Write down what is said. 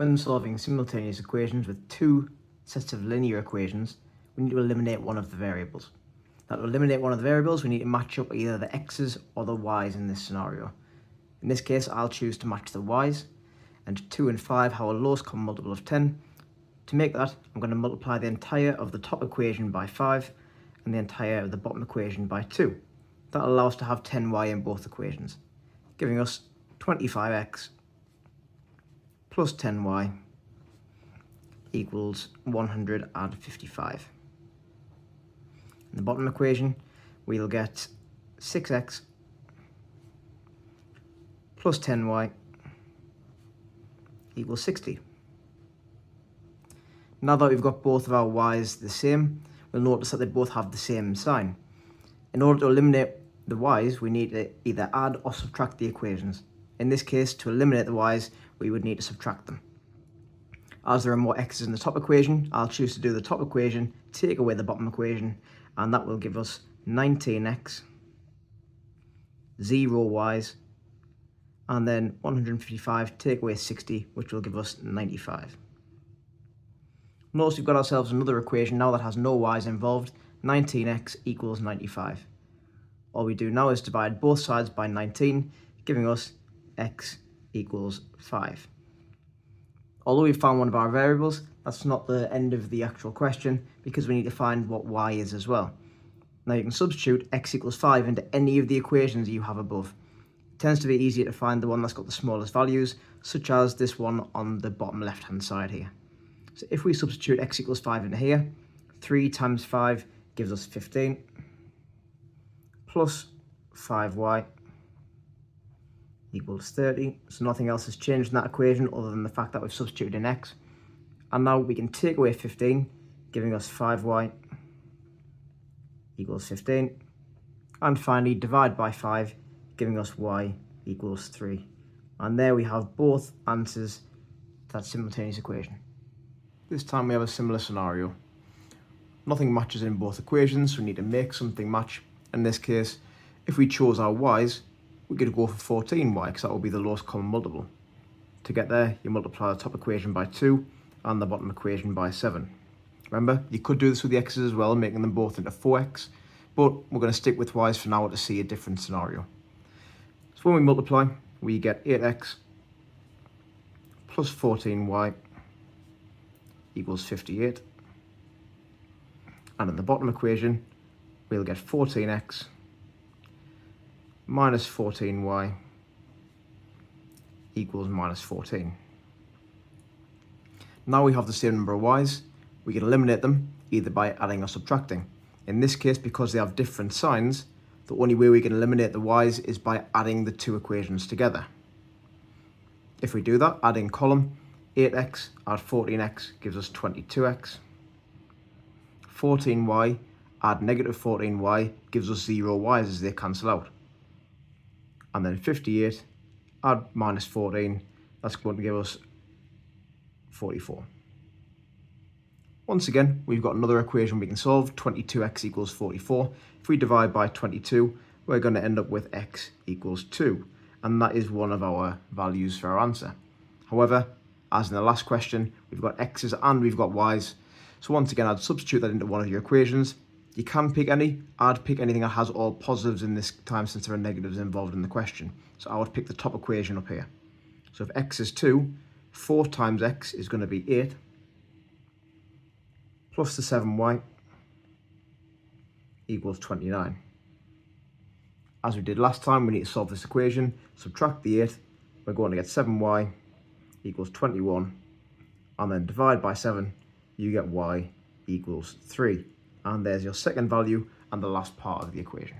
When solving simultaneous equations with two sets of linear equations, we need to eliminate one of the variables. Now, to eliminate one of the variables, we need to match up either the x's or the y's in this scenario. In this case, I'll choose to match the y's, and 2 and 5 have a lowest common multiple of 10. To make that, I'm going to multiply the entire of the top equation by 5 and the entire of the bottom equation by 2. That will allow us to have 10y in both equations, giving us 25x plus 10y equals 155. In the bottom equation, we'll get 6x plus 10y equals 60. Now that we've got both of our y's the same, we'll notice that they both have the same sign. In order to eliminate the y's, we need to either add or subtract the equations. In this case, to eliminate the y's, we would need to subtract them. As there are more x's in the top equation, I'll choose to do the top equation, take away the bottom equation, and that will give us 19x, 0 y's, and then 155, take away 60, which will give us 95. Notice we've got ourselves another equation now that has no y's involved. 19x equals 95. All we do now is divide both sides by 19, giving us x equals 5. Although we've found one of our variables, that's not the end of the actual question, because we need to find what y is as well. Now you can substitute x equals 5 into any of the equations you have above. It tends to be easier to find the one that's got the smallest values, such as this one on the bottom left hand side here. So if we substitute x equals 5 into here, 3 times 5 gives us 15, plus 5y equals 30. So nothing else has changed in that equation other than the fact that we've substituted in x. And now we can take away 15, giving us 5y equals 15. And finally divide by 5, giving us y equals 3. And there we have both answers to that simultaneous equation. This time we have a similar scenario. Nothing matches in both equations, so we need to make something match. In this case, if we chose our y's, we could go for 14y, because that will be the lowest common multiple. To get there, you multiply the top equation by 2 and the bottom equation by 7. Remember, you could do this with the x's as well, making them both into 4x, but we're going to stick with y's for now to see a different scenario. So when we multiply, we get 8x plus 14y equals 58. And in the bottom equation, we'll get 14x minus 14y equals minus 14. Now we have the same number of y's, we can eliminate them either by adding or subtracting. In this case, because they have different signs, the only way we can eliminate the y's is by adding the two equations together. If we do that, adding column, 8x add 14x gives us 22x. 14y add negative 14y gives us 0 y's as they cancel out. And then 58 add minus 14, that's going to give us 44. Once again, we've got another equation we can solve, 22x equals 44. If we divide by 22, we're going to end up with x equals 2. And that is one of our values for our answer. However, as in the last question, we've got x's and we've got y's. So once again, I'd substitute that into one of your equations. You can pick any. I'd pick anything that has all positives in this time since there are negatives involved in the question. So I would pick the top equation up here. So if x is 2, 4 times x is going to be 8, plus the 7y equals 29. As we did last time, we need to solve this equation. Subtract the 8, we're going to get 7y equals 21, and then divide by 7, you get y equals 3. And there's your second value and the last part of the equation.